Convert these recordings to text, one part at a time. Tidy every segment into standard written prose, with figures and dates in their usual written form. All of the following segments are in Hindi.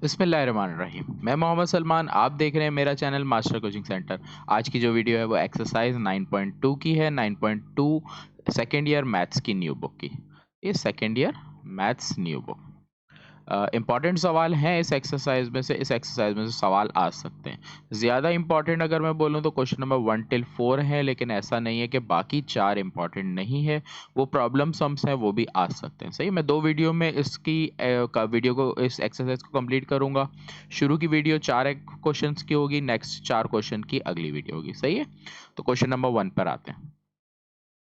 बिस्मिल्लाहिर्रहमानिर्रहीम। मैं मोहम्मद सलमान, आप देख रहे हैं मेरा चैनल मास्टर कोचिंग सेंटर। आज की जो वीडियो है वो एक्सरसाइज 9.2 की है। 9.2 सेकेंड ईयर मैथ्स की न्यू बुक की। ये second year maths new book. Important सवाल हैं इस एक्सरसाइज में से सवाल आ सकते हैं। ज़्यादा इम्पॉर्टेंट अगर मैं बोलूँ तो क्वेश्चन नंबर 1 till 4 है, लेकिन ऐसा नहीं है कि बाकी 4 इम्पॉर्टेंट नहीं है। वो प्रॉब्लम सम्स हैं, वो भी आ सकते हैं। सही, मैं 2 वीडियो में वीडियो को इस एक्सरसाइज को कंप्लीट करूँगा। शुरू की वीडियो 4 क्वेश्चन की होगी, नेक्स्ट 4 क्वेश्चन की अगली वीडियो होगी। सही है, तो क्वेश्चन नंबर 1 पर आते हैं।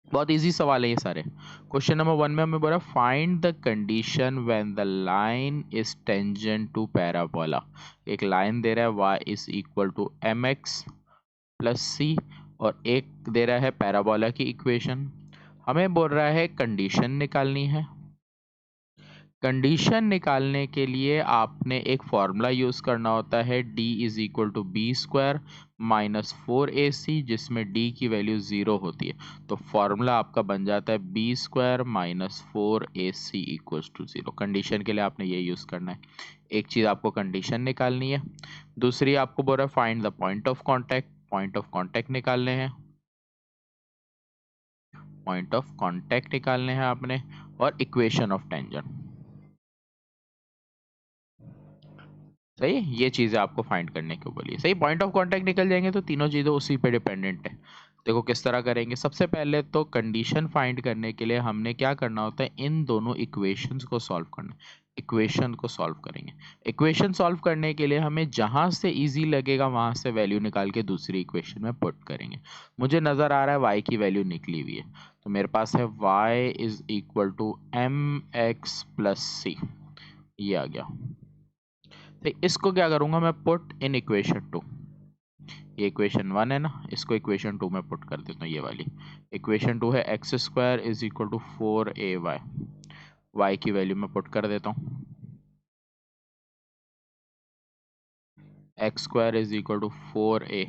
बहुत इजी सवाल है ये सारे। क्वेश्चन नंबर 1 में हमें बोला find the condition when the line is tangent to parabola. एक लाइन दे रहा है y is equal to M x plus C, और एक दे रहा है पैराबोला की इक्वेशन। हमें बोल रहा है कंडीशन निकालनी है। कंडीशन निकालने के लिए आपने एक फॉर्मूला यूज़ करना होता है, d is equal to b square minus 4ac, जिसमें d की वैल्यू 0 होती है। तो फॉर्मूला आपका बन जाता है b square minus 4ac equals to 0। Condition के लिए आपने ये यूज़ करना है। एक चीज़ आपको कंडीशन निकालनी है, दूसरी आपको बोल रहा है find the point of contact. Point of contact निकालने हैं, पॉइंट ऑफ कॉन्टैक्ट निकालने हैं आपने, और इक्वेशन ऑफ टेंजेंट। सही, ये चीज़ें आपको फाइंड करने को बोली। सही, पॉइंट ऑफ कांटेक्ट निकल जाएंगे तो तीनों चीज़ें उसी पे डिपेंडेंट है। देखो किस तरह करेंगे। सबसे पहले तो कंडीशन फाइंड करने के लिए हमने क्या करना होता है, इन दोनों इक्वेशंस को सॉल्व करना। इक्वेशन को सॉल्व करेंगे। इक्वेशन सॉल्व करने के लिए हमें जहां से इजी लगेगा वहां से वैल्यू निकाल के दूसरी इक्वेशन में पुट करेंगे। मुझे नज़र आ रहा है y की वैल्यू निकली हुई है, तो मेरे पास है y is equal to M x plus C. ये आ गया। तो इसको क्या करूंगा मैं, पुट इन इक्वेशन 2। ये इक्वेशन 1 है ना, इसको इक्वेशन 2 में पुट कर देता हूँ। ये वाली इक्वेशन 2 है x square is equal to 4ay। y की वैल्यू में पुट कर देता हूँ। X square is equal to 4a,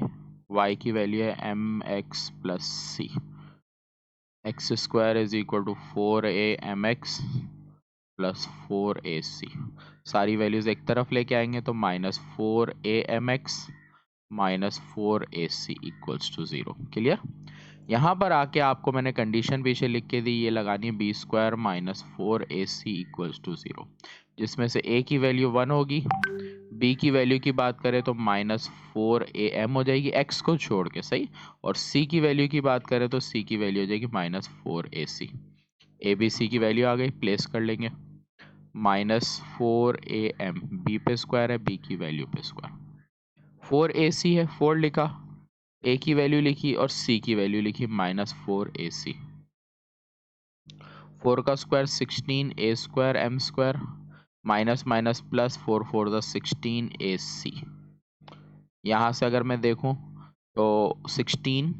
y की वैल्यू है m x plus c. X square is equal to 4a m x plus 4ac। सारी वैल्यूज एक तरफ लेके आएंगे तो minus 4a m x minus 4ac equals to 0। Clear. यहाँ पर आके आपको मैंने कंडीशन पीछे लिख के दी, ये लगानी है b square minus 4ac equals to 0, जिसमें से a की वैल्यू 1 होगी, b की वैल्यू की बात करें तो माइनस 4am हो जाएगी x को छोड़ के। सही, और c की वैल्यू की बात करें तो c की वैल्यू हो जाएगी minus 4ac। a b c की वैल्यू आ गई, प्लेस कर लेंगे। माइनस 4am, b पे स्क्वायर है, b की वैल्यू पे स्क्वायर। 4ac है, 4 लिखा, a की वैल्यू लिखी और c की वैल्यू लिखी माइनस 4ac। 4 का square 16, a square m square minus minus plus 4 4 the 16ac। यहाँ से अगर मैं देखूँ तो 16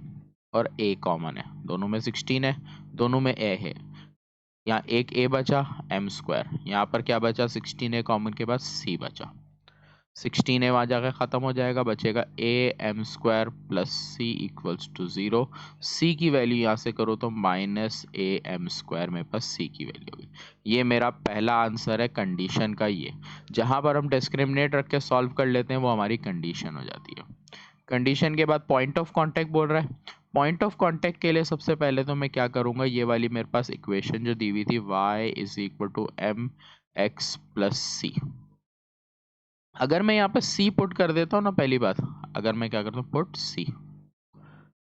और a कॉमन है, दोनों में 16 है, दोनों में a है। यहाँ एक a बचा, m स्क्वायर, यहाँ पर क्या बचा, 16a कॉमन के बाद c बचा। 16a वहाँ जाकर ख़त्म हो जाएगा, बचेगा A M square plus C equals to 0। C की वैल्यू यहाँ से करो तो माइनस ए एम स्क्वायर, मेरे पास सी की वैल्यू होगी। ये मेरा पहला आंसर है कंडीशन का। ये जहाँ पर हम डिस्क्रिमिनेट रख के सॉल्व कर लेते हैं वो हमारी कंडीशन हो जाती है। कंडीशन के बाद पॉइंट ऑफ कॉन्टैक्ट बोल रहा है। पॉइंट ऑफ कॉन्टैक्ट के लिए सबसे पहले तो मैं क्या करूँगा, ये वाली मेरे पास इक्वेशन जो दी हुई थी y is equal to M x plus C, अगर मैं यहाँ पे c पुट कर देता हूँ ना, पहली बात अगर मैं क्या करता हूँ पुट c,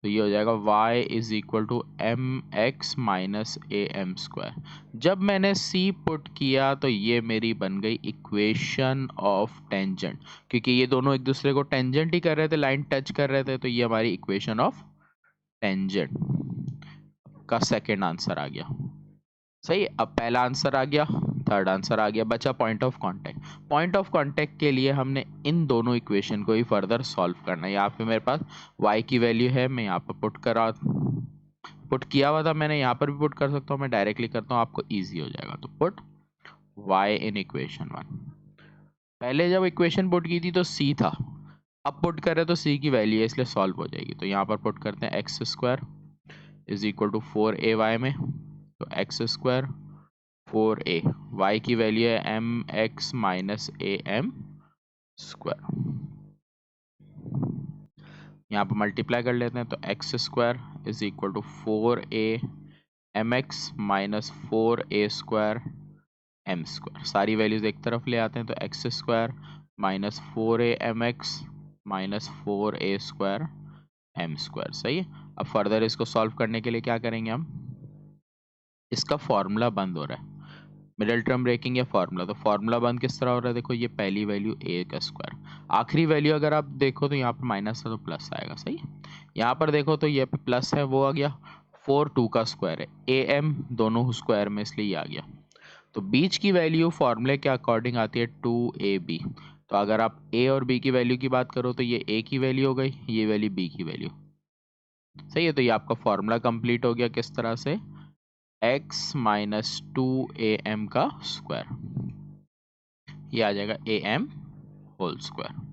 तो ये हो जाएगा y is equal to M x minus a M square. जब मैंने c पुट किया तो ये मेरी बन गई इक्वेशन ऑफ टेंजेंट, क्योंकि ये दोनों एक दूसरे को टेंजेंट ही कर रहे थे, लाइन टच कर रहे थे, तो ये हमारी इक्वेशन ऑफ टेंजेंट का सेकेंड आंसर आ गया। सही, अब पहला आंसर आ गया, थर्ड आंसर आ गया, बचा point of contact. Point of contact के लिए हमने इन दोनों इक्वेशन को ही फर्दर सॉल्व करना है। यहाँ पे मेरे पास y की वैल्यू है, मैं यहाँ पर पुट किया हुआ था, मैंने यहाँ पर भी पुट कर सकता हूँ, मैं डायरेक्टली करता हूँ, आपको ईजी हो जाएगा। तो पुट y इन इक्वेशन 1। पहले जब इक्वेशन पुट की थी तो c था, अब पुट करें तो c की वैल्यू है, इसलिए सॉल्व हो जाएगी। तो यहाँ पर पुट करते हैं x square is equal to 4ay में, तो एक्स स्क्वायर 4a, y की वैल्यू है m x minus a M square. यहाँ पर मल्टीप्लाई कर लेते हैं तो x square is equal to 4a mx minus 4a square m square. सारी वैल्यूज एक तरफ ले आते हैं तो x square minus 4a mx minus 4a square m square. सही है। अब फर्दर इसको सॉल्व करने के लिए क्या करेंगे हम, इसका फॉर्मूला बंद हो रहा है, मिडिल टर्म ब्रेकिंग या फॉर्मूला। तो फॉर्मूला बंद किस तरह हो रहा है, देखो ये पहली वैल्यू a का स्क्वायर, आखिरी वैल्यू अगर आप देखो तो यहाँ पर माइनस है तो प्लस आएगा। सही है। यहाँ पर देखो तो ये पे प्लस है, वो आ गया 4 2 का स्क्वायर है, am दोनों स्क्वायर में, इसलिए ये आ गया। तो बीच की वैल्यू फॉर्मूले के अकॉर्डिंग आती है 2ab। तो अगर आप a और b की वैल्यू की बात करो तो ये a की वैल्यू हो गई, ये वैल्यू b की वैल्यू। सही है। तो ये आपका फॉर्मूला कंप्लीट हो गया किस तरह से, x माइनस 2am का स्क्वायर, ये आ जाएगा am whole square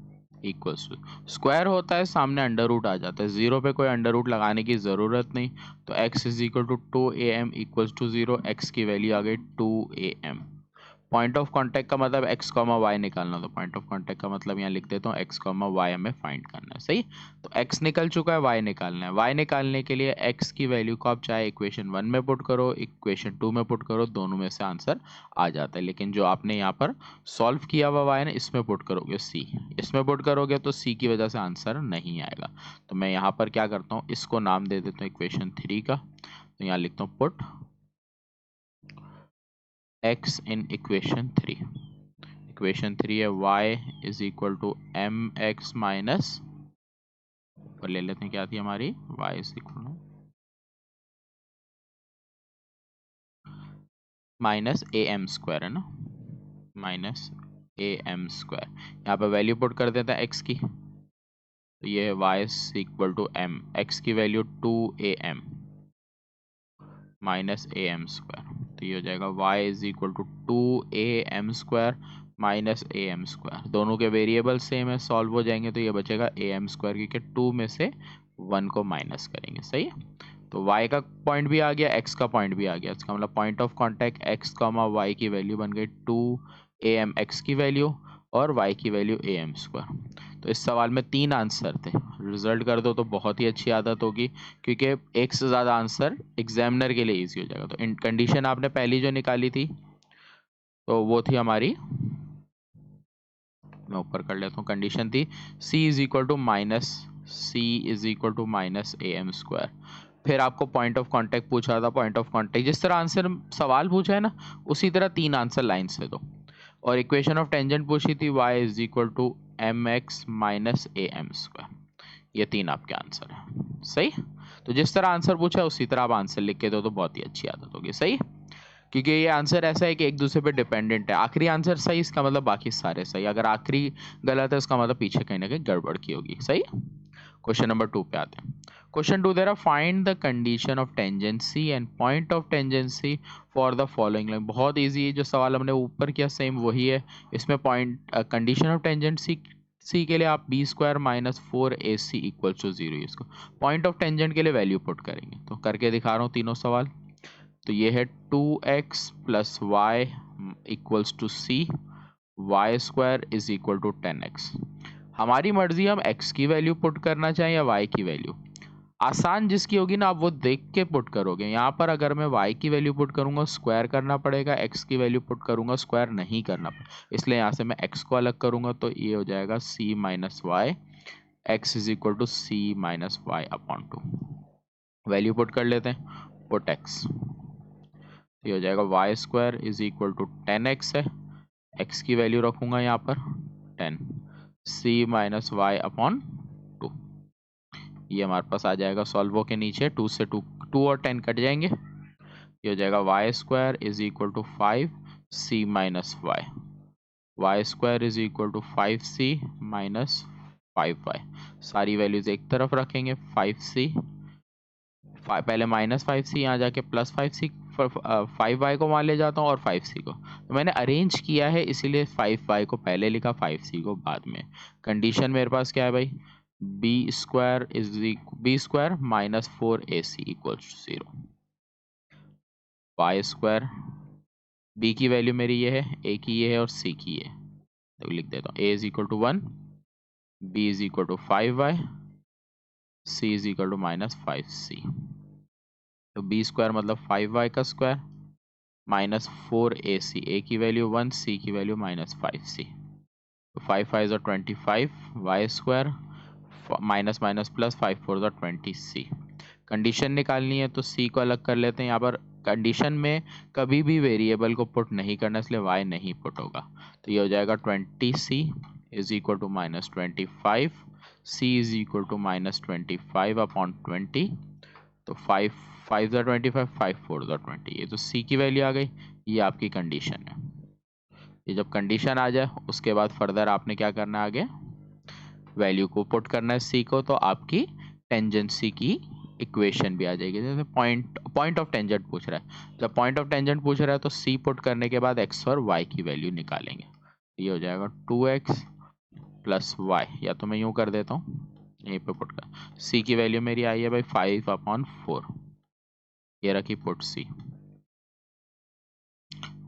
equals to, square होता है सामने अंडर रूट आ जाता है, जीरो पे कोई अंडर रूट लगाने की ज़रूरत नहीं। तो x is equal to 2am equals to 0, x की वैल्यू आ गई 2am। पॉइंट ऑफ कांटेक्ट का मतलब x कॉमा वाई निकालना, तो पॉइंट ऑफ कांटेक्ट का मतलब यहाँ लिख देता हूँ x कॉमा वाई हमें फाइंड करना है। सही। तो x निकल चुका है, y निकालना है। y निकालने के लिए x की वैल्यू को आप चाहे इक्वेशन 1 में पुट करो, इक्वेशन 2 में पुट करो, दोनों में से आंसर आ जाता है। लेकिन जो आपने यहाँ पर सॉल्व किया हुआ y ना, इसमें पुट करोगे c, इसमें पुट करोगे तो c की वजह से आंसर नहीं आएगा। तो मैं यहाँ पर क्या करता हूँ, इसको नाम दे देता हूँ इक्वेशन 3 का। तो यहाँ लिखता हूँ put x in equation 3। Equation 3 है y is equal to M x minus, पर ले लेते हैं क्या थी हमारी, y is equal to minus a M square है ना, माइनस ए एम स्क्वायर। यहाँ पर वैल्यू पुट कर देते हैं x की, तो ये है y is equal to m, x की value 2am minus a M square. तो ये हो जाएगा y is equal to 2am square minus a M square. दोनों के वेरिएबल सेम है, सॉल्व हो जाएंगे तो ये बचेगा ए एम स्क्वायर, क्योंकि 2 में से 1 को माइनस करेंगे। सही है। तो y का पॉइंट भी आ गया, x का पॉइंट भी आ गया, इसका मतलब point of contact x comma y की वैल्यू बन गई 2am x की वैल्यू और y की वैल्यू ए एम स्क्वायर। तो इस सवाल में 3 आंसर थे, रिजल्ट कर दो तो बहुत ही अच्छी आदत होगी, क्योंकि एक से ज़्यादा आंसर एग्जामिनर के लिए इजी हो जाएगा। तो इन कंडीशन आपने पहली जो निकाली थी तो वो थी हमारी, मैं ऊपर कर लेता हूँ, कंडीशन थी c is equal to minus a M square. फिर आपको पॉइंट ऑफ कांटेक्ट पूछा था, पॉइंट ऑफ कांटेक्ट जिस तरह आंसर सवाल पूछा है ना, उसी तरह 3 आंसर लाइन से दो। और इक्वेशन ऑफ टेंजेंट पूछी थी y is equal to M x minus a M square. ये 3 आपके आंसर है। सही। तो जिस तरह आंसर पूछा है उसी तरह आप आंसर लिख के दो तो बहुत ही अच्छी आदत होगी। सही। क्योंकि ये आंसर ऐसा है कि एक दूसरे पे डिपेंडेंट है, आखिरी आंसर सही इसका मतलब बाकी सारे सही, अगर आखिरी गलत है इसका मतलब पीछे कहीं ना कहीं गड़बड़ की होगी। सही। क्वेश्चन नंबर 2 पे आते हैं। क्वेश्चन 2 दे रहा, find the condition of tangency and point of tangency for the following line. बहुत इजी है, जो सवाल हमने ऊपर किया सेम वही है। इसमें point condition of tangency c के लिए आप b square minus 4ac equal to 0, इसको पॉइंट ऑफ टेंजेंट के लिए वैल्यू पुट करेंगे। तो करके दिखा रहा हूँ तीनों सवाल। तो ये है 2x plus y equals to c, y square is equal to 10x। हमारी मर्जी, हम x की वैल्यू पुट करना चाहें या y की वैल्यू। आसान जिसकी होगी ना आप वो देख के पुट करोगे। यहाँ पर अगर मैं y की वैल्यू पुट करूँगा स्क्वायर करना पड़ेगा, x की वैल्यू पुट करूँगा स्क्वायर नहीं करना पड़ेगा, इसलिए यहाँ से मैं x को अलग करूँगा तो ये हो जाएगा c minus y, x is equal to c minus y upon 2। Value put कर लेते हैं, पुट x, ये हो जाएगा y square is equal to 10x है, x की वैल्यू रखूंगा यहाँ पर 10, c माइनस वाई अपॉन 2। ये हमारे पास आ जाएगा सॉल्व के नीचे, 2 से 2 और 10 कट जाएंगे, ये हो जाएगा y square is equal to 5c minus y, y square is equal to 5c minus 5y। सारी वैल्यूज एक तरफ रखेंगे, 5c पहले माइनस 5c, यहाँ जाके प्लस 5c, 5y को मान ले जाता हूँ और 5c को, तो मैंने अरेंज किया है इसीलिए 5y को पहले लिखा 5c को बाद में। कंडीशन मेरे पास क्या है भाई, b square minus 4ac equals to 0, y square, b की वैल्यू मेरी ये है, ए की ये है और सी की ये है, तो लिख देता हूँ a is equal to 1, b is equal to 5y, c is equal to -5c। तो b स्क्वायर मतलब 5y का स्क्वायर माइनस 4ac, a की वैल्यू 1, c की वैल्यू -5c। तो 5 5 ज़ा 25 y square minus minus plus 5 4 ज़ा 20c। कंडीशन निकालनी है तो c को अलग कर लेते हैं। यहाँ पर कंडीशन में कभी भी वेरिएबल को पुट नहीं करना, इसलिए y नहीं पुट होगा। तो ये हो जाएगा 20c is equal to -25, c is equal to -25 upon 20। तो 5 5 ज़ा 25, 5 4 ज़ा 20, ये तो c की वैल्यू आ गई। ये आपकी कंडीशन है। ये जब कंडीशन आ जाए उसके बाद फर्दर आपने क्या करना है, आगे वैल्यू को पुट करना है c को, तो आपकी टेंजेंसी की इक्वेशन भी आ जाएगी। जैसे पॉइंट ऑफ टेंजेंट पूछ रहा है, जब पॉइंट ऑफ टेंजेंट पूछ रहा है तो c पुट करने के बाद x और y की वैल्यू निकालेंगे। ये हो जाएगा 2x प्लस y, या तो मैं यूं कर देता हूँ, यहीं पे पुट कर c की वैल्यू मेरी आई है भाई 5/4, ये रखी पुट c।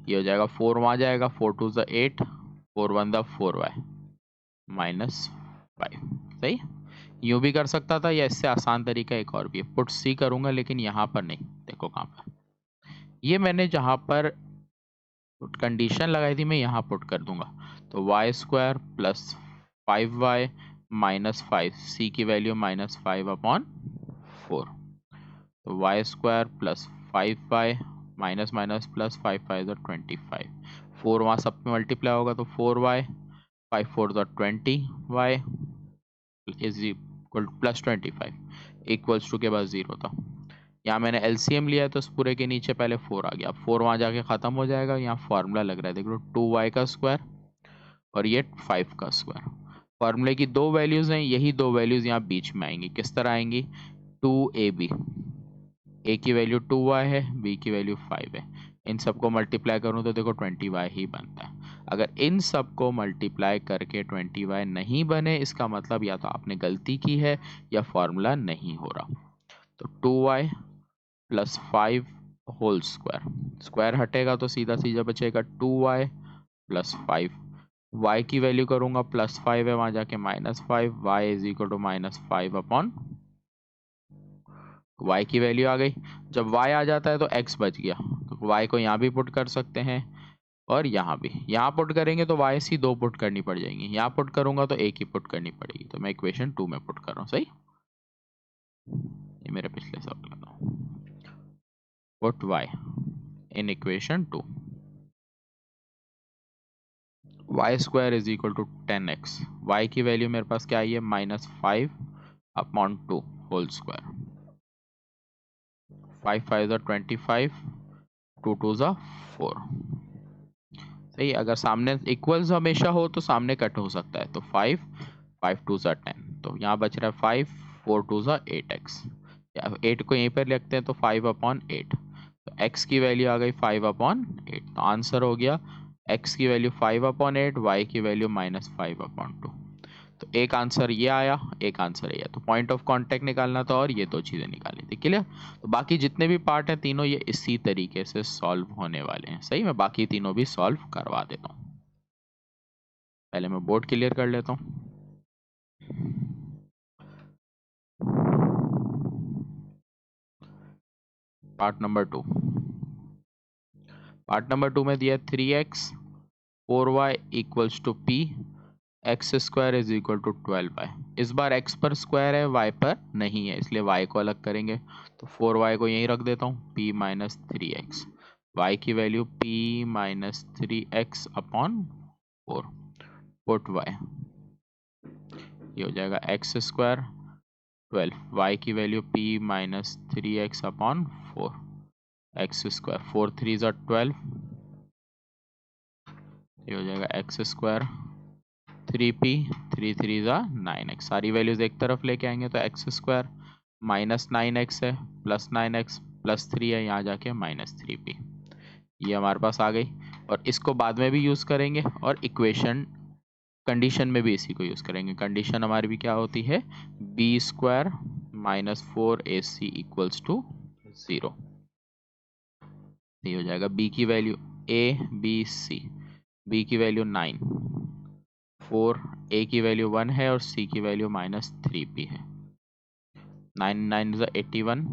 ये हो जाएगा 4 वहाँ जाएगा, 4 2 ज़ा 8, 4 1 ज़ा 4y -5। सही, यूं भी कर सकता था या इससे आसान तरीका एक और भी है, पुट सी करूंगा लेकिन यहाँ पर नहीं। देखो कहाँ पर, ये मैंने जहाँ पर कंडीशन लगाई थी मैं यहाँ पुट कर दूंगा। तो वाई स्क्वायर प्लस 5y -5, सी की वैल्यू -5/4। तो y square plus 5y minus minus plus 5 5 25, 4 वहाँ सब में मल्टीप्लाई होगा तो 4y, 5 4 20y is equal plus 25, equals to के बाद 0 था। यहाँ मैंने एलसीएम लिया है तो उस पूरे के नीचे पहले 4 आ गया, 4 वहाँ जाके ख़त्म हो जाएगा। यहाँ फार्मूला लग रहा है, देख लो 2y का स्क्वायर और ये 5 का स्क्वायर। फार्मूले की दो वैल्यूज़ हैं, यही दो वैल्यूज़ यहाँ बीच में आएंगी। किस तरह आएंगी, 2ab, a की वैल्यू 2y है, b की वैल्यू 5 है। इन सबको मल्टीप्लाई करूँ तो देखो 20y ही बनता है। अगर इन सबको मल्टीप्लाई करके 20y नहीं बने, इसका मतलब या तो आपने गलती की है या फॉर्मूला नहीं हो रहा। तो 2y plus 5 whole square, square हटेगा तो सीधा सीधा बचेगा 2y प्लस 5। y की वैल्यू करूंगा +5 है, वहां जाके -5, y is equal to -5/, y की वैल्यू आ गई। जब y आ जाता है तो x बच गया, तो y को यहाँ भी पुट कर सकते हैं और यहाँ भी। यहाँ पुट करेंगे तो y सी 2 पुट करनी पड़ जाएंगी, यहाँ पुट करूंगा तो एक ही पुट करनी पड़ेगी। तो मैं इक्वेशन 2 में पुट कर रहा हूँ। सही, ये मेरे पिछले सवाल का था। Put y in equation 2, y square is equal to 10x। y की वैल्यू मेरे पास क्या आई है, -5/2 होल स्क्वायर। 5 5 ज़ा 25, 2 2 ज़ा 4। सही, अगर सामने इक्वल्स हमेशा हो तो सामने कट हो सकता है। तो 5 5 2 ज़ा 10, तो यहाँ बच रहा है 5 4 2 ज़ा 8x, या 8 को यहीं पर लिखते हैं तो 5/8। तो x की वैल्यू आ गई 5/8। तो आंसर हो गया x की वैल्यू 5/8, y की वैल्यू -5/2। तो एक आंसर ये आया, एक आंसर ये। तो पॉइंट ऑफ कांटेक्ट निकालना था और ये दो चीज़ें निकालनी थी। क्लियर। तो बाकी जितने भी पार्ट हैं तीनों ये इसी तरीके से सॉल्व होने वाले हैं। सही, मैं बाकी तीनों भी सॉल्व करवा देता हूँ। पहले मैं बोर्ड क्लियर कर लेता हूँ। पार्ट नंबर 2, पार्ट नंबर 2 में दिया 3x 4y equals to p, x square is equal to 12y। इस बार x पर स्क्वायर है, y पर नहीं है, इसलिए y को अलग करेंगे। तो 4y को यहीं रख देता हूँ, p माइनस 3x, y की value p minus 3x/4, put y, ये हो जाएगा x स्क्वायर 12, y की value p minus 3x/4, x square 4 3 ज़ा 12, ये हो जाएगा एक्स स्क्वायर 3p 3 3 ज़ा 9x। सारी वैल्यूज एक तरफ लेके आएंगे तो एक्स स्क्वायर -9x है, +9x +3 है, यहाँ जाके -3p, ये हमारे पास आ गई। और इसको बाद में भी यूज़ करेंगे और इक्वेशन कंडीशन में भी इसी को यूज़ करेंगे। कंडीशन हमारी भी क्या होती है, b square -4ac equals to 0। ये हो जाएगा b की value a b c, b की वैल्यू 9, 4, ए की वैल्यू 1 है और सी की वैल्यू -3p है। 9 9 is 81,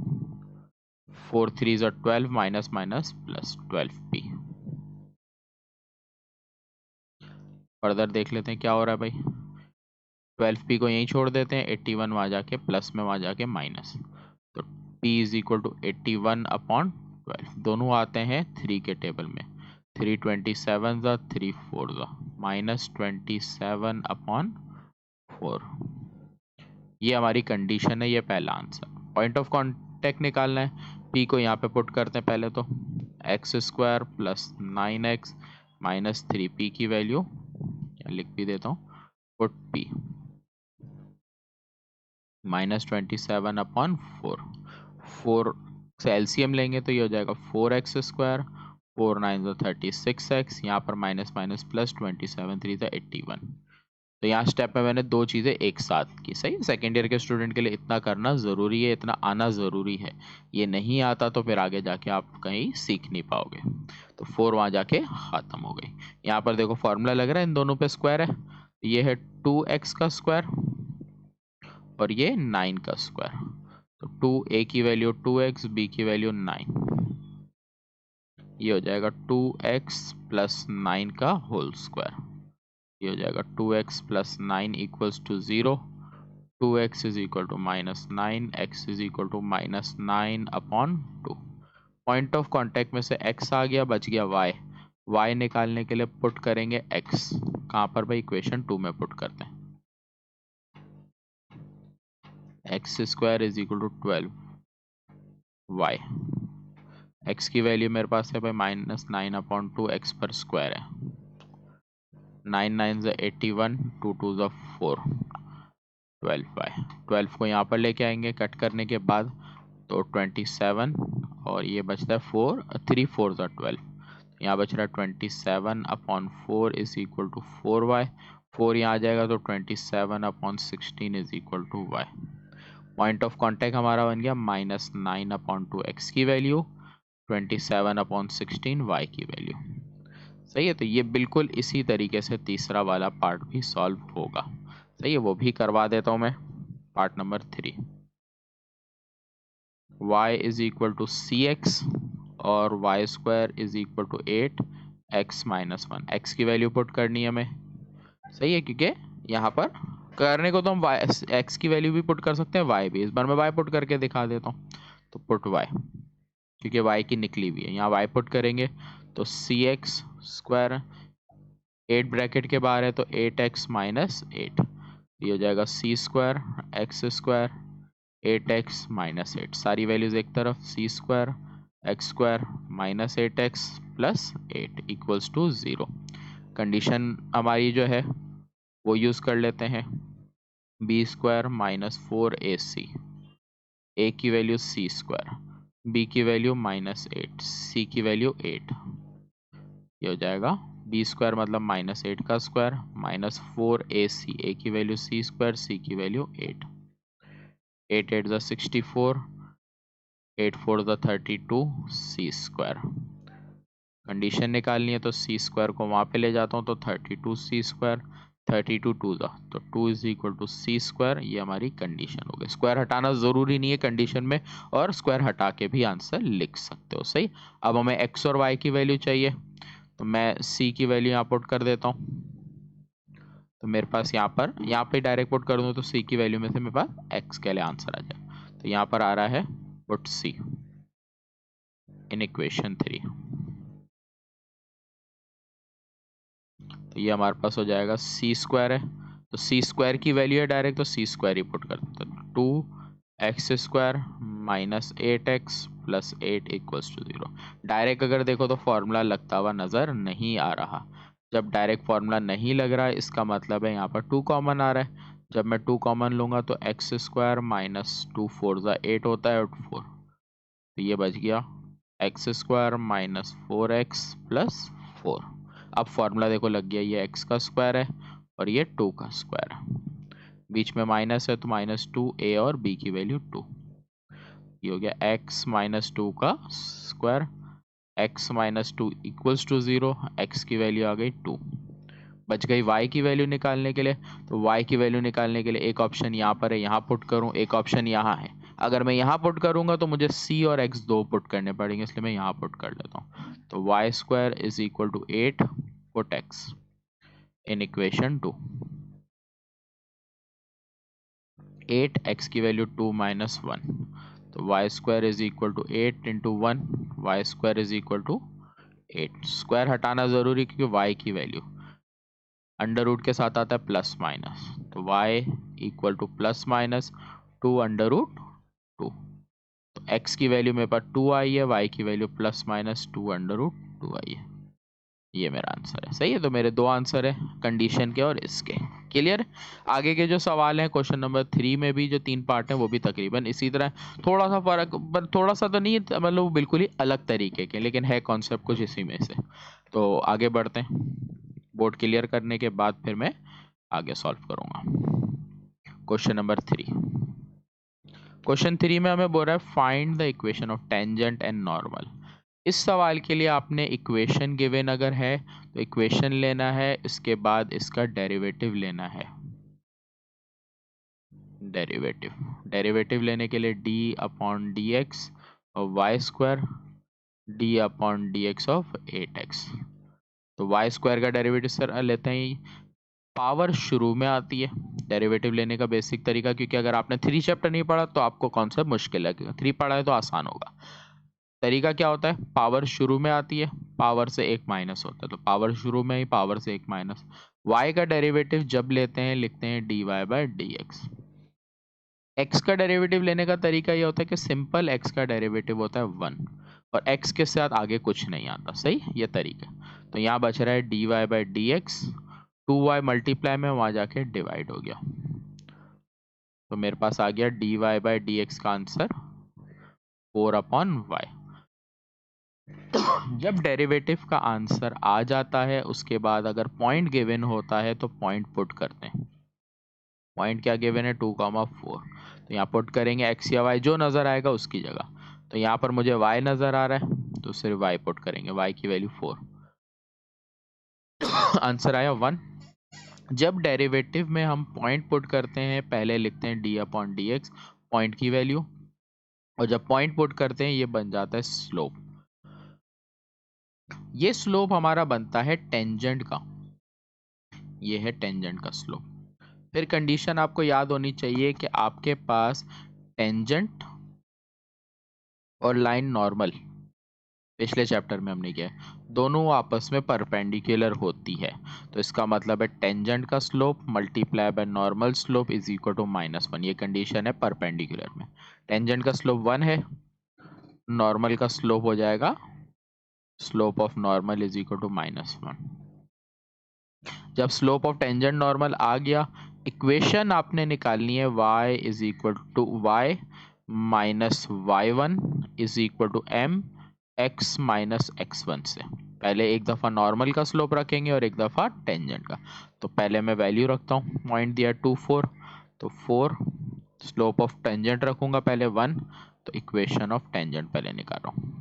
4 3 is 12, minus minus plus 12p। Further देख लेते हैं क्या हो रहा है भाई। 12p को यहीं छोड़ देते हैं, 81 वहाँ जाके प्लस में, वहाँ जाके माइनस, तो p इज इक्वल टू 81/12। दोनों आते हैं 3 के टेबल में। 3 27 ज़ा 3 4 ज़ा -27/4। ये हमारी कंडीशन है, ये पहला आंसर। पॉइंट ऑफ कॉन्टेक्ट निकालना है। p को यहाँ पे पुट करते हैं पहले तो, x² plus 9x minus 3p की वैल्यू लिख भी देता हूँ, पुट p -27/4। 4 से एलसीएम लेंगे तो ये हो जाएगा 4x², 4 9 36x, यहाँ पर माइनस माइनस प्लस 27 3 81। तो यहाँ स्टेप में मैंने दो चीज़ें एक साथ की। सही, सेकेंड ईयर के स्टूडेंट के लिए इतना करना ज़रूरी है, इतना आना ज़रूरी है। ये नहीं आता तो फिर आगे जाके आप कहीं सीख नहीं पाओगे। तो 4 वहाँ जाके ख़त्म हो गई। यहाँ पर देखो फॉर्मूला लग रहा है, इन दोनों पे स्क्वायर है। ये है 2x का स्क्वायर और ये 9 का स्क्वायर। तो 2a की वैल्यू 2x, b की वैल्यू 9। ये हो जाएगा 2x प्लस 9 का होल स्क्वायर। ये हो जाएगा 2x plus 9 equals to 0। 2x is equal to -9, x is equal to -9/2। Point of contact में से x आ गया, बच गया y। y निकालने के लिए पुट करेंगे x। कहाँ पर भाई, इक्वेशन 2 में पुट करते हैं। x² is equal to 12 y। x की वैल्यू मेरे पास है भाई -9/2, x पर स्क्वायर है। 9 9 81, 2 2 4, 12y। 12 को यहाँ पर लेके आएंगे कट करने के बाद, तो 27 और ये बचता है 4, 3 4 12। यहाँ बच रहा है 27/4 इज इक्वल टू 4y। 4 यहाँ आ जाएगा तो 27/16 is equal to y। Point of contact हमारा बन गया -9/2 x की वैल्यू, 27/16 y की वैल्यू। सही है, तो ये बिल्कुल इसी तरीके से तीसरा वाला पार्ट भी सॉल्व होगा। सही है, वो भी करवा देता हूँ मैं। Part number 3, y is equal to cx और y² is equal to 8x - 1। x की वैल्यू पुट करनी है हमें। सही है, क्योंकि यहाँ पर करने को तो हम x की वैल्यू भी पुट कर सकते हैं, y भी। इस बार मैं y पुट करके दिखा देता हूँ। तो पुट y, क्योंकि y की निकली हुई है, यहाँ y पुट करेंगे तो cx², 8 ब्रैकेट के बाहर है तो 8x - 8। ये हो जाएगा c² x², 8x - 8। सारी वैल्यूज एक तरफ, c² x² - 8x plus 8 equals to 0। Condition हमारी जो है वो यूज़ कर लेते हैं, b² - 4ac, a की वैल्यू c², b की वैल्यू -8, c की वैल्यू 8। ये हो जाएगा b² मतलब -8 का स्क्वायर -4ac, a की वैल्यू c², c की वैल्यू 8। 8 8 64, 8 4 32, c²। कंडीशन निकालनी है तो c² को वहाँ पे ले जाता हूँ तो 32c², 32 2 तो 2 इज इक्वल टू c²। ये हमारी कंडीशन हो गई। स्क्वायर हटाना ज़रूरी नहीं है कंडीशन में, और स्क्वायर हटा के भी आंसर लिख सकते हो। सही, अब हमें x और y की वैल्यू चाहिए, तो मैं c की वैल्यू यहाँ पुट कर देता हूँ। तो मेरे पास यहाँ पे डायरेक्ट पुट कर दूँ तो c की वैल्यू में से मेरे पास x के लिए आंसर आ जाए। तो यहाँ पर आ रहा है पुट c इन इक्वेशन 3। तो ये हमारे पास हो जाएगा c² है, तो c² की वैल्यू है डायरेक्ट, तो c² ही पुट करते हैं। 2x² - 8x plus 8 equals to 0। Direct अगर देखो तो फॉर्मूला लगता हुआ नज़र नहीं आ रहा। जब डायरेक्ट फॉर्मूला नहीं लग रहा है, इसका मतलब है यहाँ पर 2 कॉमन आ रहा है। जब मैं 2 कॉमन लूँगा तो x² - 2 4 8 होता है और 4, तो ये बच गया x² - 4x प्लस 4। अब फॉर्मूला देखो लग गया, ये x का स्क्वायर है और ये 2 का स्क्वायर है, बीच में माइनस है तो -2, a और b की वैल्यू 2। ये हो गया x - 2 का square, x - 2 equals to 0, x की वैल्यू आ गई 2, बच गई y की वैल्यू निकालने के लिए। तो y की वैल्यू निकालने के लिए एक ऑप्शन यहाँ पर है, यहाँ पुट करूँ, एक ऑप्शन यहाँ है। अगर मैं यहाँ पुट करूँगा तो मुझे c और x दो पुट करने पड़ेंगे, इसलिए मैं यहाँ पुट कर लेता हूँ। तो y square is equal to 8 put x in equation 2। 8 x की वैल्यू 2 माइनस 1, तो y square is equal to 8 into 1, y square is equal to 8। Square हटाना ज़रूरी क्योंकि y की वैल्यू अंडर रूट के साथ आता है प्लस माइनस, तो y equal to plus minus 2 under root 2। तो x की वैल्यू मेरे पास 2 आई है, y की value plus minus 2 under root 2 आई है। ये मेरा आंसर है। सही है, तो मेरे दो आंसर है, कंडीशन के और इसके। क्लियर। आगे के जो सवाल हैं क्वेश्चन नंबर 3 में भी जो 3 पार्ट हैं वो भी तकरीबन इसी तरह, थोड़ा सा फर्क, पर थोड़ा सा तो नहीं है, मतलब बिल्कुल ही अलग तरीके के, लेकिन है कॉन्सेप्ट कुछ इसी में से। तो आगे बढ़ते हैं, बोर्ड क्लियर करने के बाद फिर मैं आगे सॉल्व करूंगा। क्वेश्चन नंबर 3, क्वेश्चन 3 में हमें बोल रहा है find the equation of tangent and normal. इस सवाल के लिए आपने इक्वेशन गिवन अगर है तो इक्वेशन लेना है, इसके बाद इसका डेरिवेटिव लेना है। डेरिवेटिव लेने के लिए डी अपॉन डी एक्स और y square d upon d x of 8x। तो वाई स्क्वायर का डेरिवेटिव सर लेते हैं, पावर शुरू में आती है डेरिवेटिव लेने का बेसिक तरीका, क्योंकि अगर आपने 3 चैप्टर नहीं पढ़ा तो आपको कॉन्सेप्ट मुश्किल लगेगा, 3 पढ़ा है तो आसान होगा। तरीका क्या होता है, पावर शुरू में आती है, पावर से एक माइनस होता है, तो पावर शुरू में ही पावर से एक माइनस। y का डेरिवेटिव जब लेते हैं लिखते हैं dy by D x. x का डेरिवेटिव लेने का तरीका ये होता है कि सिंपल x का डेरिवेटिव होता है 1 और x के साथ आगे कुछ नहीं आता। सही, ये तरीका। तो यहाँ बच रहा है dy by D x, 2y multiply में वहां जाके डिवाइड हो गया, तो मेरे पास आ गया dy बाई डी एक्स का आंसर 4 अपॉन वाई। जब डेरिवेटिव का आंसर आ जाता है उसके बाद अगर पॉइंट गिवन होता है तो पॉइंट पुट करते हैं। पॉइंट क्या गिवन है, 2,4, तो यहाँ पुट करेंगे x या y जो नज़र आएगा उसकी जगह। तो यहाँ पर मुझे y नज़र आ रहा है तो सिर्फ y पुट करेंगे, y की वैल्यू 4, आंसर आया 1। जब डेरिवेटिव में हम पॉइंट पुट करते हैं पहले लिखते हैं d upon d x point की वैल्यू, और जब पॉइंट पुट करते हैं ये बन जाता है स्लोप। ये स्लोप हमारा बनता है टेंजेंट का, ये है टेंजेंट का स्लोप। फिर कंडीशन आपको याद होनी चाहिए कि आपके पास टेंजेंट और लाइन नॉर्मल, पिछले चैप्टर में हमने किया है, दोनों आपस में परपेंडिकुलर होती है। तो इसका मतलब है टेंजेंट का slope multiply by normal slope is equal to -1। ये कंडीशन है परपेंडिकुलर में। टेंजेंट का स्लोप 1 है, नॉर्मल का स्लोप हो जाएगा slope of normal is equal to -1। जब स्लोप ऑफ टेंजेंट नॉर्मल आ गया, इक्वेशन आपने निकालनी है y is equal to y minus y1 is equal to m x minus x1 से। पहले एक दफ़ा नॉर्मल का स्लोप रखेंगे और एक दफ़ा टेंजेंट का। तो पहले मैं वैल्यू रखता हूँ, पॉइंट दिया 2 4, तो 4, स्लोप ऑफ टेंजेंट रखूँगा पहले 1, तो इक्वेशन ऑफ टेंजेंट पहले निकाल रहा हूँ,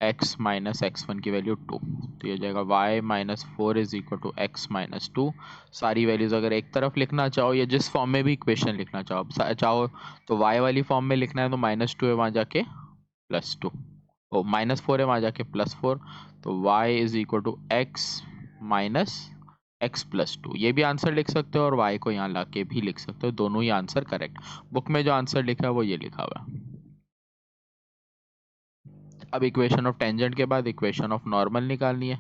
x माइनस x1 की वैल्यू 2, तो ये हो जाएगा y minus 4 is equal to x minus 2। सारी वैल्यूज अगर एक तरफ लिखना चाहो या जिस फॉर्म में भी इक्वेशन लिखना चाहो तो y वाली फॉर्म में लिखना है तो -2 है वहाँ जाके +2, ओ -4 है वहाँ जाके +4, तो y is equal to x minus x plus 2। ये भी आंसर लिख सकते हो और y को यहाँ ला के भी लिख सकते हो, दोनों ही आंसर करेक्ट। बुक में जो आंसर लिखा है वो ये लिखा हुआ है। अब इक्वेशन ऑफ टेंजेंट के बाद इक्वेशन ऑफ नॉर्मल निकालनी है।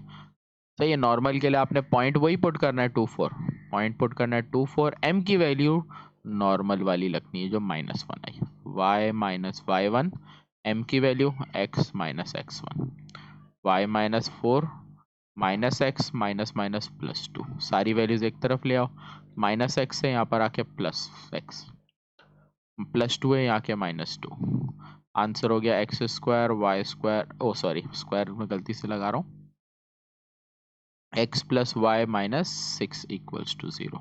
सही है, नॉर्मल के लिए आपने पॉइंट वही पुट करना है 2 4, पॉइंट पुट करना है 2 4, m की वैल्यू नॉर्मल वाली लगनी है जो -1 आई, y माइनस y1, m की value x minus x1, y minus 4 minus x minus minus plus 2, सारी वैल्यूज एक तरफ ले आओ, -x से यहाँ पर आके +x, +2 है यहाँ के -2, आंसर हो गया x square y square, oh sorry square में गलती से लगा रहा हूँ, x plus y minus 6 equals to 0।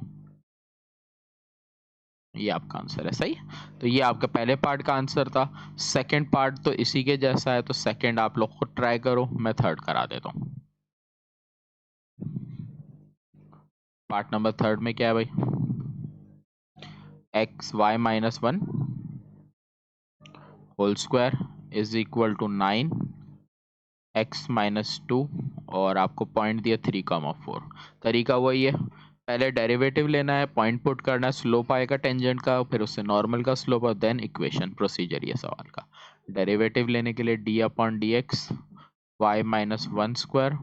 ये आपका आंसर है। सही। तो ये आपका पहले पार्ट का आंसर था। सेकंड पार्ट तो इसी के जैसा है, तो सेकंड आप लोग खुद ट्राई करो, मैं थर्ड करा देता हूँ। पार्ट नंबर थर्ड में क्या है भाई, x y minus one whole square is equal to 9 x minus two, और आपको पॉइंट दिया 3,4। तरीका वही है, पहले डेरिवेटिव लेना है, पॉइंट पुट करना है, स्लोप आएगा टेंजेंट का, फिर उससे नॉर्मल का स्लोप और देन इक्वेशन। प्रोसीजर ये सवाल का। डेरिवेटिव लेने के लिए d upon d x y minus one square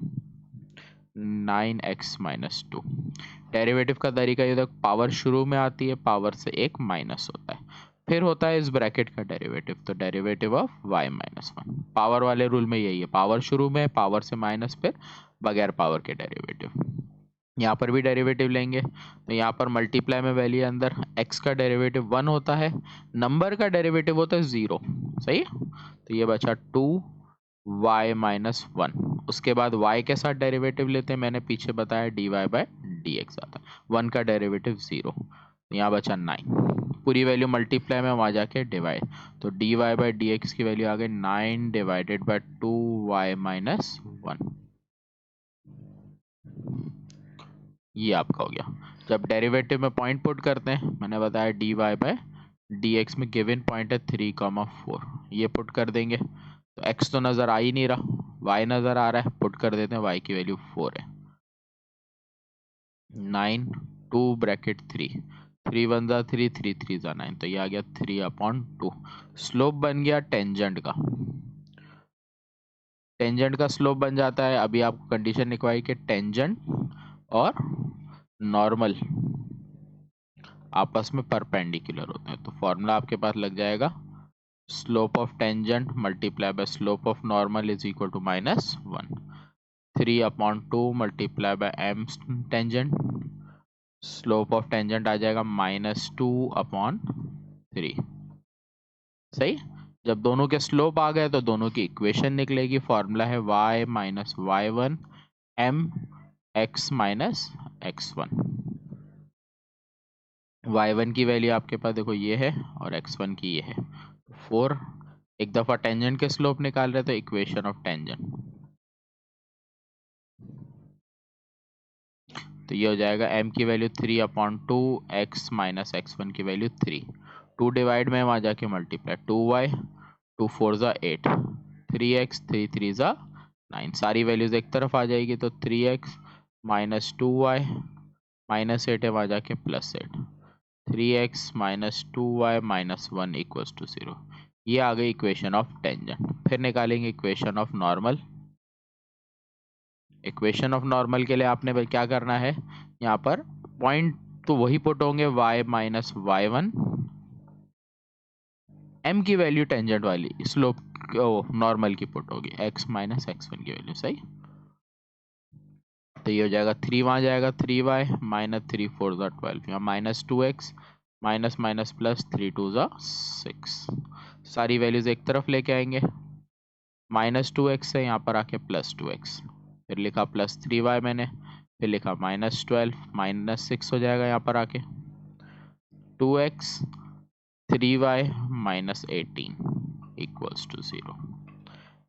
9x minus two. Derivative का तरीका ये तक, पावर शुरू में आती है, पावर से एक माइनस होता है, फिर होता है इस ब्रैकेट का डेरिवेटिव, तो derivative of y minus one. Power वाले रूल में यही है, पावर शुरू में, पावर से माइनस, फिर बगैर पावर के डेरिवेटिव। यहाँ पर भी डेरिवेटिव लेंगे तो यहाँ पर मल्टीप्लाई में वैल्यू अंदर, x का डेरिवेटिव 1 होता है, नंबर का डेरिवेटिव होता है 0। सही। तो ये बचा 2y माइनस वन। उसके बाद y के साथ डेरिवेटिव लेते हैं, मैंने पीछे बताया dy बाय डी एक्स आता है, 1 का डेरिवेटिव 0, तो यहाँ बचा 9। पूरी वैल्यू मल्टीप्लाई में वहाँ जाके डिवाइड, तो dy बाय डी एक्स की वैल्यू आ गई 9 divided by 2y minus one. ये आपका हो गया। जब डेरिवेटिव में पॉइंट पुट करते हैं, मैंने बताया dy बाय डी एक्स में गिवन पॉइंट है 3,4, ये पुट कर देंगे तो x तो नज़र आ ही नहीं रहा, y नज़र आ रहा है, पुट कर देते हैं, y की वैल्यू 4 है। 9 2 ब्रैकेट 3, 3 वन ज़ा 3, 3 3 ज़ा 9, तो ये आ गया 3/2। स्लोप बन गया टेंजेंट का, टेंजेंट का स्लोप बन जाता है। अभी आपको कंडीशन लिखवाई कि टेंजेंट और नॉर्मल आपस में परपेंडिकुलर होते हैं, तो फॉर्मूला आपके पास लग जाएगा, slope of tangent multiply by slope of normal is equal to -1। 3/2 multiply by M tangent, slope of tangent आ जाएगा -2/3। सही। जब दोनों के स्लोप आ गए तो दोनों की इक्वेशन निकलेगी, फॉर्मूला है y minus y one m x minus x one. y1 की वैल्यू आपके पास देखो ये है, और x1 की ये है, 4। एक दफ़ा टेंजेंट के स्लोप निकाल रहे तो इक्वेशन ऑफ टेंजेंट, तो ये हो जाएगा m की वैल्यू 3/2, x माइनस x1 की वैल्यू 3, 2 डिवाइड में वहाँ जाके मल्टीप्लाई, 2y 2 4 ज़ा 8, 3x 3 3 ज़ा 9, सारी वैल्यूज़ एक तरफ आ जाएगी, तो 3x माइनस 2y माइनस 8 है, वहाँ जाके +8, 3x minus 2y minus 1 equals to 0। ये आ गई इक्वेशन ऑफ टेंजेंट। फिर निकालेंगे equation of normal. Equation of normal के लिए आपने भाई क्या करना है, यहाँ पर पॉइंट तो वही पुट होंगे, y minus y one, m की वैल्यू टेंजेंट वाली, स्लोप नॉर्मल की पुट होगी, x माइनस x1 की वैल्यू। सही। तो ये हो जाएगा 3, वहाँ जाएगा 3y माइनस 3 4 ज़ा 12, यहाँ -2x माइनस माइनस प्लस 3 2 ज़ा 6, सारी वैल्यूज एक तरफ लेके आएंगे, -2x है, यहाँ पर आके +2x, फिर लिखा +3y मैंने, फिर लिखा -12 -6 हो जाएगा, यहाँ पर आके 2x 3y -18 इक्वल्स टू 0।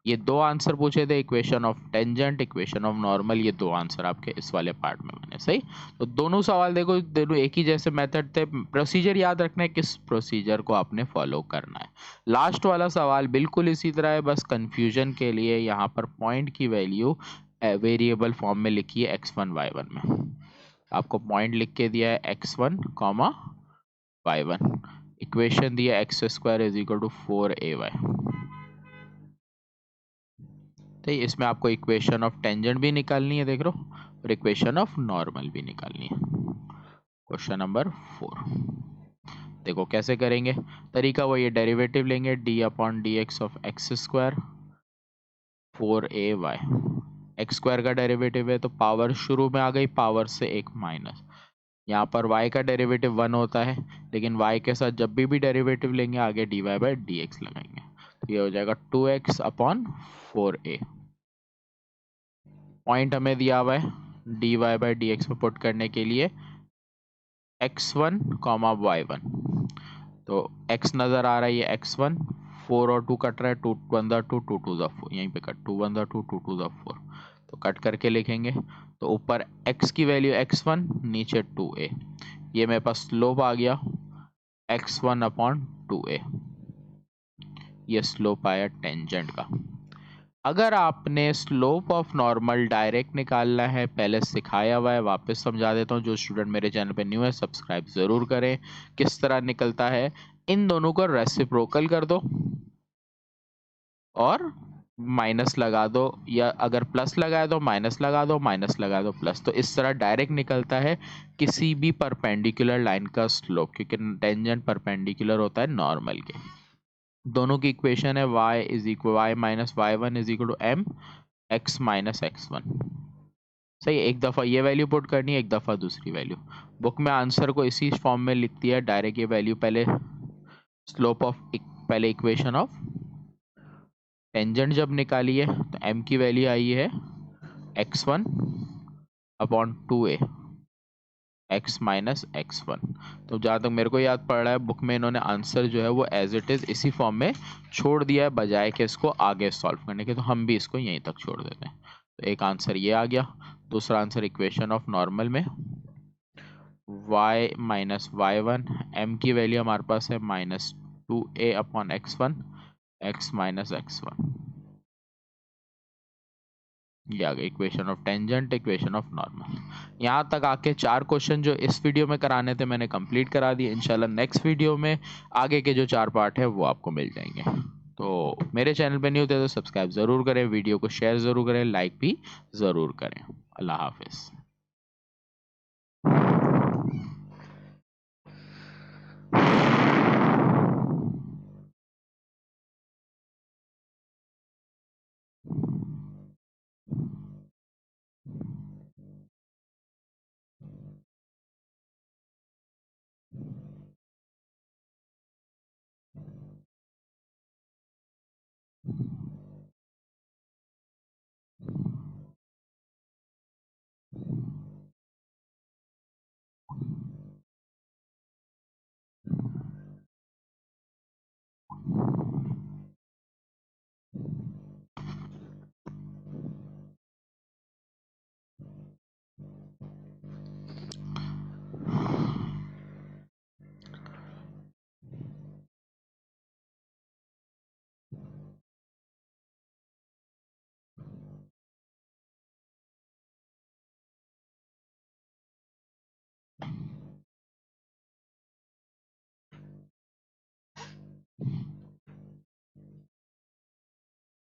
ये दो आंसर पूछे थे, equation of tangent, equation of normal, ये दो आंसर आपके इस वाले पार्ट में बने। सही। तो दोनों सवाल देखो, दोनों एक ही जैसे मेथड थे, प्रोसीजर याद रखना है किस प्रोसीजर को आपने फॉलो करना है। लास्ट वाला सवाल बिल्कुल इसी तरह है, बस कंफ्यूजन के लिए यहाँ पर पॉइंट की वैल्यू वेरिएबल फॉर्म में लिखी है x1 y1 में, आपको पॉइंट लिख के दिया है x1 कॉमा y1, इक्वेशन दिया x² is equal to 4ay। तो इसमें आपको इक्वेशन ऑफ टेंजेंट भी निकालनी है, देख लो, और इक्वेशन ऑफ नॉर्मल भी निकालनी है। क्वेश्चन नंबर 4 देखो कैसे करेंगे, तरीका वही है, डेरिवेटिव लेंगे D upon d x of x² 4ay, x² का डेरिवेटिव है तो पावर शुरू में आ गई, पावर से एक माइनस, यहाँ पर y का डेरिवेटिव 1 होता है, लेकिन y के साथ जब भी डेरिवेटिव लेंगे आगे dy बाई डी एक्स लगाएंगे, तो ये हो जाएगा 2x अपॉन 4a। पॉइंट हमें दिया हुआ है dy बाई डी एक्स में पुट करने के लिए x1 कॉमा y1, तो x नज़र आ रहा है, ये x1, 4 और 2 कट रहा है, 2 1 2 2 2 4, यहीं पे कट, 2 1 2 2 2 4, तो कट करके लिखेंगे। तो ऊपर x की वैल्यू x1, नीचे 2a, ये मेरे पास स्लोप आ गया x1 अपॉन 2a, ये स्लोप आया टेंजेंट का। अगर आपने स्लोप ऑफ नॉर्मल डायरेक्ट निकालना है, पहले सिखाया हुआ है, वापस समझा देता हूँ। जो स्टूडेंट मेरे चैनल पे न्यू है, सब्सक्राइब ज़रूर करें। किस तरह निकलता है, इन दोनों को रेसिप्रोकल कर दो और माइनस लगा दो, या अगर प्लस लगाए दो माइनस लगा दो, माइनस लगा दो प्लस, तो इस तरह डायरेक्ट निकलता है किसी भी परपेंडिकुलर लाइन का स्लोप, क्योंकि टेंजेंट परपेंडिकुलर होता है नॉर्मल के। दोनों की इक्वेशन है y is equal y minus y one is equal to M x minus x one. सही, एक दफ़ा ये वैल्यू पुट करनी है, एक दफ़ा दूसरी वैल्यू। बुक में आंसर को इसी फॉर्म में लिख दिया डायरेक्ट, ये वैल्यू पहले स्लोप ऑफ, पहले इक्वेशन ऑफ टेंजेंट जब निकाली है तो m की वैल्यू आई है x1 upon 2a x minus x1। तो जहाँ तक मेरे को याद पड़ रहा है, बुक में इन्होंने आंसर जो है वो एज इट इज़ इसी फॉर्म में छोड़ दिया है, बजाय कि इसको आगे सॉल्व करने के। तो हम भी इसको यहीं तक छोड़ देते हैं। तो एक आंसर ये आ गया। दूसरा आंसर इक्वेशन ऑफ नॉर्मल में y minus y one, m की वैल्यू हमारे पास है -2a upon x1 x minus x1। ये आ गई equation of tangent, equation of normal. यहाँ तक आके 4 क्वेश्चन जो इस वीडियो में कराने थे मैंने कंप्लीट करा दिए। इंशाल्लाह नेक्स्ट वीडियो में आगे के जो 4 पार्ट है वो आपको मिल जाएंगे। तो मेरे चैनल पे न्यू थे तो सब्सक्राइब ज़रूर करें, वीडियो को शेयर ज़रूर करें, लाइक भी ज़रूर करें। अल्लाह हाफिज़।